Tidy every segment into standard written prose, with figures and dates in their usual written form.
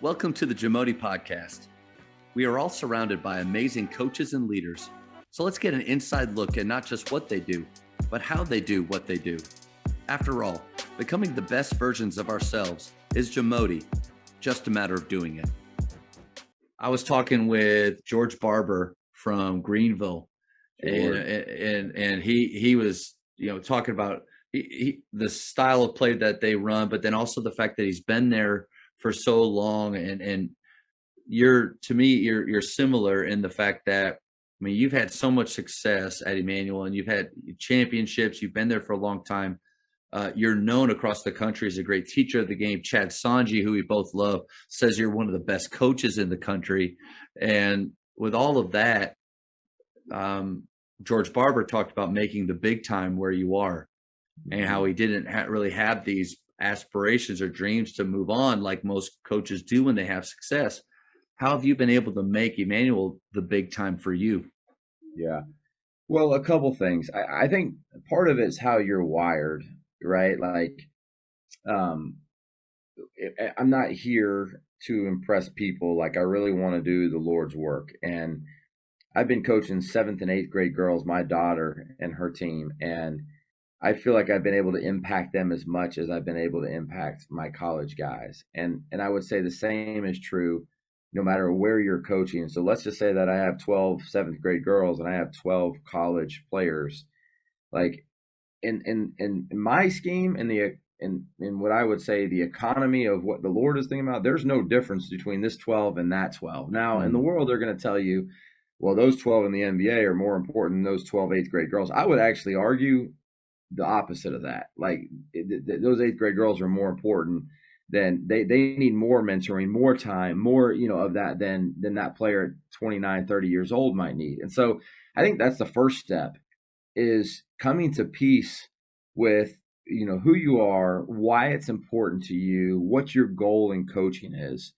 Welcome to the JAMODI podcast. We are all surrounded by amazing coaches and leaders. So let's get an inside look at not just what they do, but how they do what they do. After all, becoming the best versions of ourselves is JAMODI, just a matter of doing it. I was talking with George Barber from Greenville, and he was talking about the style of play that they run, but then also the fact that he's been there for so long, and you're similar in the fact that, I mean, you've had so much success at Emmanuel, and you've had championships. You've been there for a long time. You're known across the country as a great teacher of the game. Chad Sanji, who we both love, says you're one of the best coaches in the country. And with all of that, George Barber talked about making the big time where you are, and how he didn't really have these aspirations or dreams to move on like most coaches do when they have success. How have you been able to make Emmanuel the big time for you? Yeah. Well, a couple things. I think part of it's how you're wired, right? Like, I'm not here to impress people. Like, I really want to do the Lord's work. And I've been coaching 7th and 8th grade girls, my daughter and her team. And I feel like I've been able to impact them as much as I've been able to impact my college guys. And I would say the same is true no matter where you're coaching. So let's just say that I have 12 7th grade girls and I have 12 college players. Like in my scheme, in what I would say the economy of what the Lord is thinking about, there's no difference between this 12 and that 12. Now, in the world, they're going to tell you, well, those 12 in the NBA are more important than those 12 8th grade girls. I would actually argue the opposite of that. Like those 8th grade girls are more important than they need more mentoring, more time, more, of that than that player at 29, 30 years old might need. And so I think that's the first step, is coming to peace with, who you are, why it's important to you, what your goal in coaching is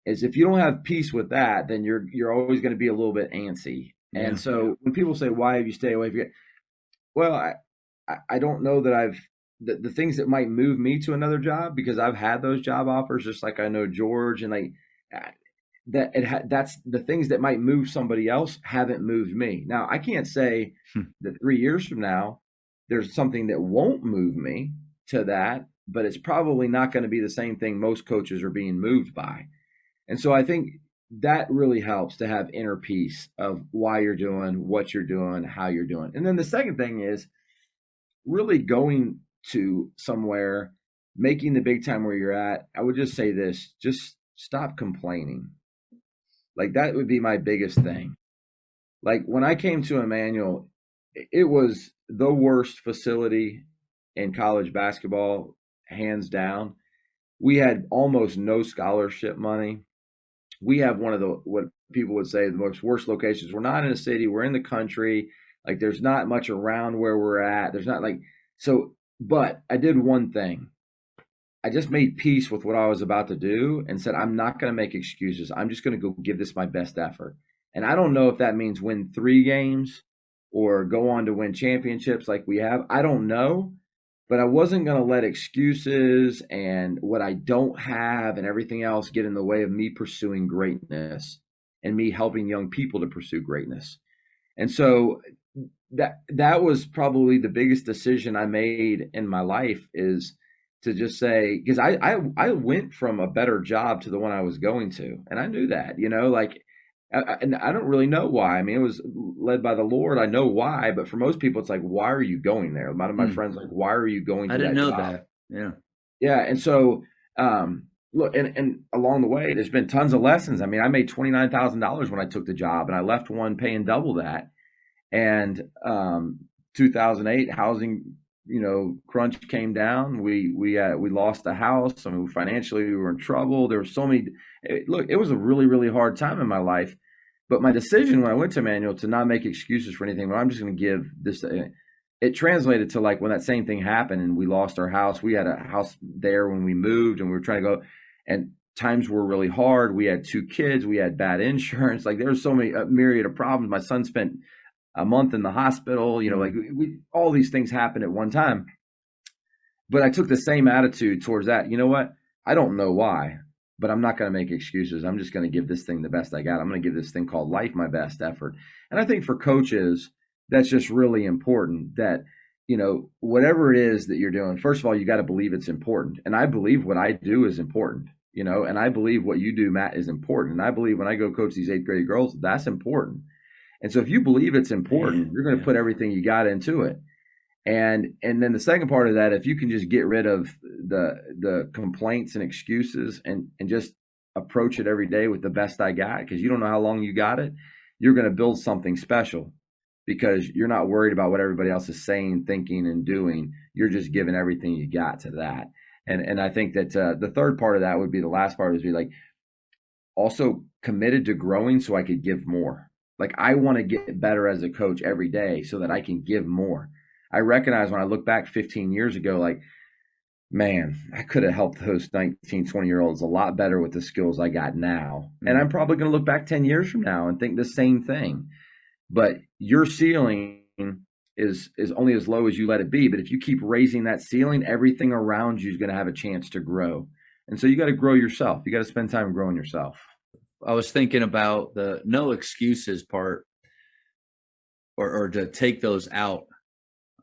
if you don't have peace with that, then you're always going to be a little bit antsy. Yeah. And so when people say, why have you stayed away from it? Well, I don't know that the things that might move me to another job, because I've had those job offers, just like I know George, and like that's the things that might move somebody else haven't moved me. Now, I can't say that 3 years from now there's something that won't move me to that, but it's probably not going to be the same thing most coaches are being moved by. And so I think that really helps to have inner peace of why you're doing what you're doing, how you're doing. And then the second thing is really going to somewhere, making the big time where you're at. I would just say this: just stop complaining. Like, that would be my biggest thing. Like, when I came to Emmanuel, it was the worst facility in college basketball, hands down. We had almost no scholarship money. We have one of what people would say, the worst locations. We're not in a city, we're in the country. Like, there's not much around where we're at. There's not but I did one thing. I just made peace with what I was about to do and said, I'm not going to make excuses. I'm just going to go give this my best effort. And I don't know if that means win 3 games or go on to win championships like we have. I don't know, but I wasn't going to let excuses and what I don't have and everything else get in the way of me pursuing greatness and me helping young people to pursue greatness. And so that was probably the biggest decision I made in my life, is to just say, because I went from a better job to the one I was going to, and I knew that, and I don't really know why. I mean, it was led by the Lord. I know why, but for most people, it's like, why are you going there? A lot of my friends like, why are you going to that job? I didn't know that. Yeah. Yeah. And so, look, and along the way, there's been tons of lessons. I mean, I made $29,000 when I took the job, and I left one paying double that. And 2008 housing, crunch came down. We lost the house. I mean, financially we were in trouble. There were so many. Look, it was a really, really hard time in my life. But my decision when I went to Emmanuel to not make excuses for anything, well, I'm just going to give this. It translated to, like, when that same thing happened and we lost our house. We had a house there when we moved, and we were trying to go, and times were really hard. We had 2 kids. We had bad insurance. Like, there was so many, a myriad of problems. My son spent a month in the hospital, all these things happened at one time. But I took the same attitude towards that. You know what? I don't know why, but I'm not going to make excuses. I'm just going to give this thing the best I got. I'm going to give this thing called life my best effort. And I think for coaches, that's just really important that, whatever it is that you're doing, first of all, you got to believe it's important. And I believe what I do is important, and I believe what you do, Matt, is important. And I believe when I go coach these 8th grade girls, that's important. And so if you believe it's important, you're going to put everything you got into it. And then the second part of that, if you can just get rid of the complaints and excuses and just approach it every day with the best I got, because you don't know how long you got it, you're going to build something special because you're not worried about what everybody else is saying, thinking, and doing. You're just giving everything you got to that. And I think that the third part of that would be the last part would be like also committed to growing so I could give more. Like I want to get better as a coach every day so that I can give more. I recognize when I look back 15 years ago, like, man, I could have helped those 19, 20-year-olds a lot better with the skills I got now. And I'm probably going to look back 10 years from now and think the same thing. But your ceiling is only as low as you let it be. But if you keep raising that ceiling, everything around you is going to have a chance to grow. And so you got to grow yourself. You got to spend time growing yourself. I was thinking about the no excuses part or to take those out.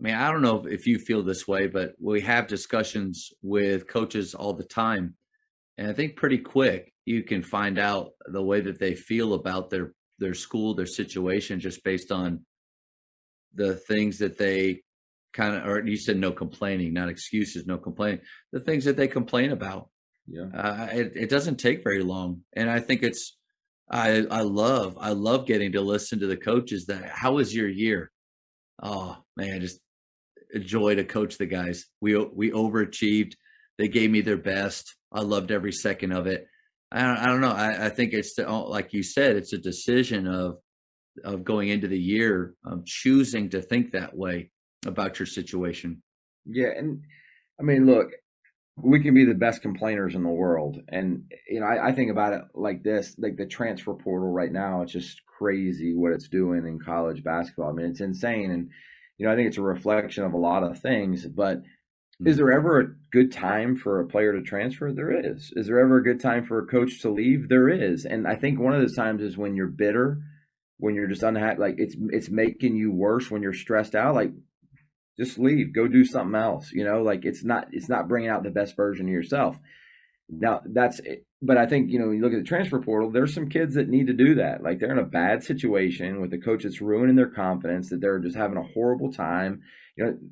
I mean, I don't know if you feel this way, but we have discussions with coaches all the time. And I think pretty quick, you can find out the way that they feel about their school, their situation, just based on the things that they kind of, or you said no complaining, not excuses, no complaining, the things that they complain about. Yeah. It doesn't take very long. And I think I love getting to listen to the coaches that, how was your year? Oh man, just a joy to coach the guys. We overachieved. They gave me their best. I loved every second of it. I don't know. I think it's like you said, it's a decision of going into the year, choosing to think that way about your situation. Yeah. And I mean, look, we can be the best complainers in the world. And, I think about it like this, like the transfer portal right now, it's just crazy what it's doing in college basketball. I mean, it's insane. And, I think it's a reflection of a lot of things, but is there ever a good time for a player to transfer? There is. Is there ever a good time for a coach to leave? There is. And I think one of those times is when you're bitter, when you're just unhappy, like it's making you worse, when you're stressed out, like just leave, go do something else, like it's not bringing out the best version of yourself. Now that's it. But I think, when you look at the transfer portal, there's some kids that need to do that. Like they're in a bad situation with a coach that's ruining their confidence, that they're just having a horrible time.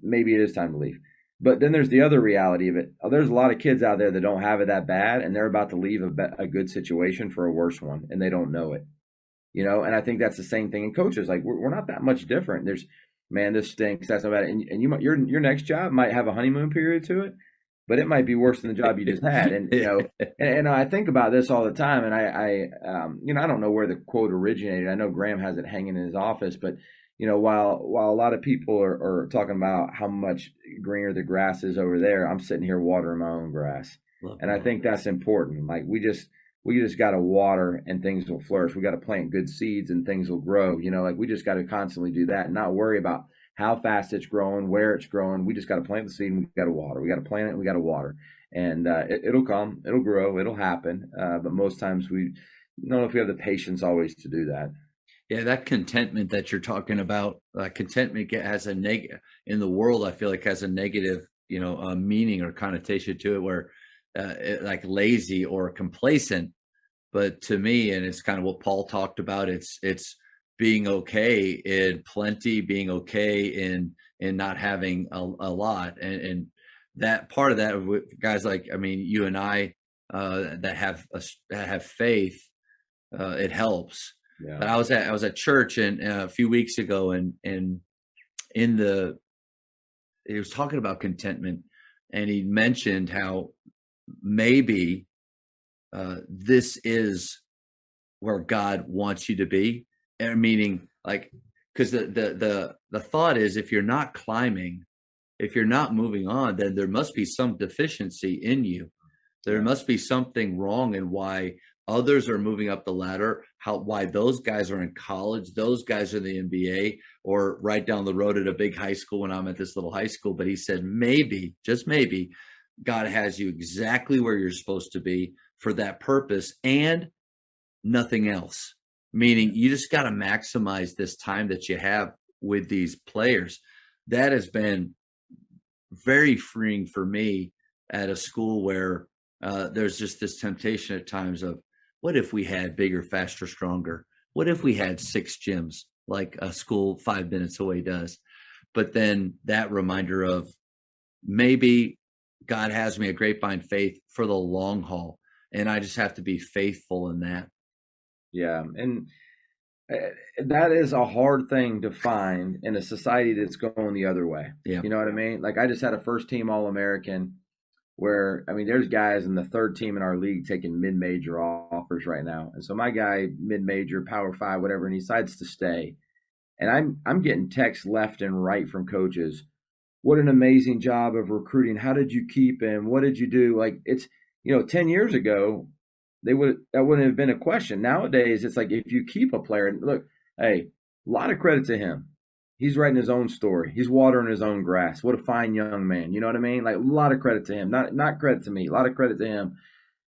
Maybe it is time to leave. But then there's the other reality of it. There's a lot of kids out there that don't have it that bad, and they're about to leave a good situation for a worse one, and they don't know it. And I think that's the same thing in coaches. Like we're not that much different. There's, man, this stinks. That's not bad. And your next job might have a honeymoon period to it, but it might be worse than the job you just had. And and I think about this all the time. And I don't know where the quote originated. I know Graham has it hanging in his office, but while a lot of people are talking about how much greener the grass is over there, I'm sitting here watering my own grass. And I think that's important. Like we just got to water and things will flourish. We got to plant good seeds and things will grow. Like we just got to constantly do that and not worry about how fast it's growing, where it's growing. We just got to plant the seed and we got to water. We got to plant it and we got to water. And it'll come, it'll grow, it'll happen. But most times we don't know if we have the patience always to do that. Yeah, that contentment that you're talking about, contentment has a negative in the world. I feel like has a negative, meaning or connotation to it, where like lazy or complacent. But to me, and it's kind of what Paul talked about, it's being okay in plenty, being okay in not having a lot, and that part of that, guys like, I mean, you and I that have faith, it helps. Yeah. But I was at church and a few weeks ago, and he was talking about contentment, and he mentioned how maybe this is where God wants you to be, meaning like, because the thought is, if you're not climbing, if you're not moving on, then there must be some deficiency in you. There must be something wrong in why others are moving up the ladder, why those guys are in college, those guys are in the NBA, or right down the road at a big high school when I'm at this little high school. But he said, maybe, just maybe, God has you exactly where you're supposed to be, for that purpose and nothing else. Meaning you just got to maximize this time that you have with these players. That has been very freeing for me at a school where there's just this temptation at times of, what if we had bigger, faster, stronger? What if we had 6 gyms like a school 5 minutes away does? But then that reminder of, maybe God has me a grapevine faith for the long haul, and I just have to be faithful in that. Yeah. And that is a hard thing to find in a society that's going the other way. Yeah. You know what I mean? Like, I just had a first team All-American where, I mean, there's guys in the third team in our league taking mid-major offers right now. And so my guy, mid-major, Power 5, whatever, and he decides to stay. And I'm getting texts left and right from coaches. What an amazing job of recruiting. How did you keep him? What did you do? Like, it's, 10 years ago, that wouldn't have been a question. Nowadays, it's like, if you keep a player, and look, hey, a lot of credit to him. He's writing his own story. He's watering his own grass. What a fine young man. You know what I mean? Like, a lot of credit to him. Not credit to me. A lot of credit to him.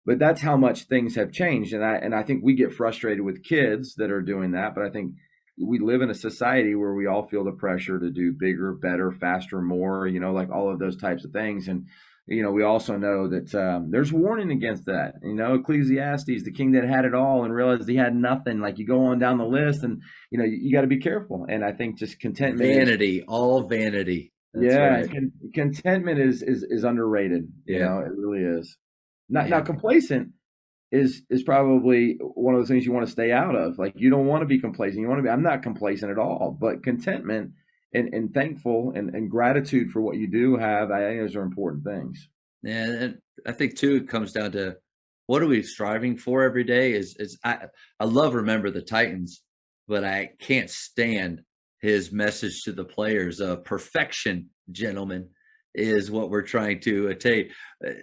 But that's how much things have changed. And I think we get frustrated with kids that are doing that. But I think we live in a society where we all feel the pressure to do bigger, better, faster, more, like all of those types of things. And, we also know that there's warning against that. Ecclesiastes, the king that had it all and realized he had nothing. Like, you go on down the list and, you got to be careful. And I think just contentment. Vanity, all vanity. That's right. Contentment is underrated. Yeah. It really is. Now, complacent is probably one of those things you want to stay out of. Like, you don't want to be complacent. You want to be, I'm not complacent at all, but contentment and thankful and gratitude for what you do have, I think those are important things. And I think too, it comes down to, what are we striving for every day? I love Remember the Titans, but I can't stand his message to the players of perfection, gentlemen, is what we're trying to attain.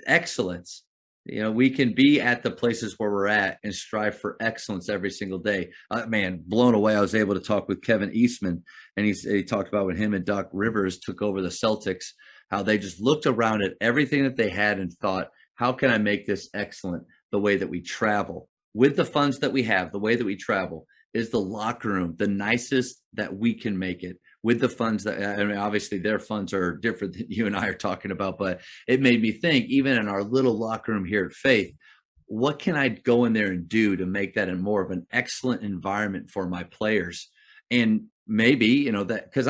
Excellence. We can be at the places where we're at and strive for excellence every single day. Man, blown away. I was able to talk with Kevin Eastman, and he talked about when him and Doc Rivers took over the Celtics, how they just looked around at everything that they had and thought, how can I make this excellent? The way that we travel with the funds that we have, the way that we travel, is the locker room the nicest that we can make it? With the funds that, I mean, obviously their funds are different than you and I are talking about, but it made me think, even in our little locker room here at Faith, what can I go in there and do to make that more of an excellent environment for my players? And maybe, that, because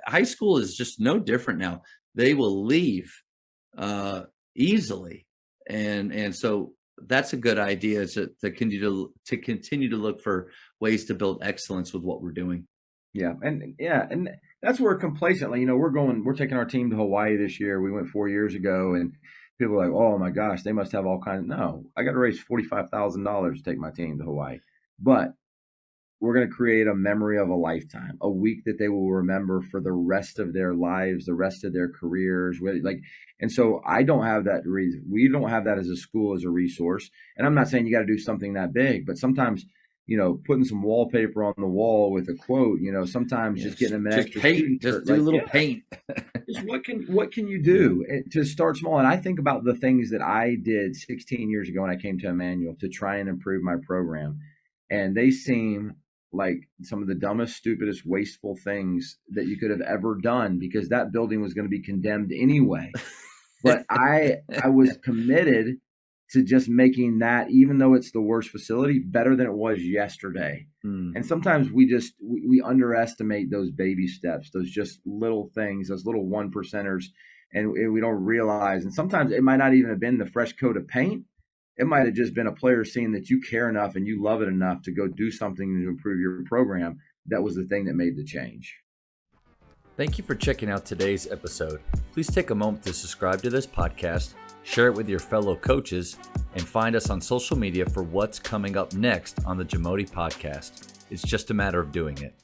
high school is just no different now. They will leave easily. And so that's a good idea, to continue to look for ways to build excellence with what we're doing. Yeah. And that's where complacently, we're taking our team to Hawaii this year. We went 4 years ago, and people are like, oh my gosh, they must have all kinds. No, I got to raise $45,000 to take my team to Hawaii, but we're going to create a memory of a lifetime, a week that they will remember for the rest of their lives, the rest of their careers. And so I don't have that reason. We don't have that as a school, as a resource. And I'm not saying you got to do something that big, but sometimes, putting some wallpaper on the wall with a quote, sometimes just getting them an extra paint, just do a little paint. Just what can you do to start small? And I think about the things that I did 16 years ago when I came to Emmanuel to try and improve my program. And they seem like some of the dumbest, stupidest, wasteful things that you could have ever done, because that building was going to be condemned anyway. But I was committed to just making that, even though it's the worst facility, better than it was yesterday. And sometimes we underestimate those baby steps, those just little things, those little 1%ers, and we don't realize. And sometimes it might not even have been the fresh coat of paint. It might have just been a player seeing that you care enough and you love it enough to go do something to improve your program. That was the thing that made the change. Thank you for checking out today's episode. Please take a moment to subscribe to this podcast, share it with your fellow coaches, and find us on social media for what's coming up next on the JAMODI podcast. It's just a matter of doing it.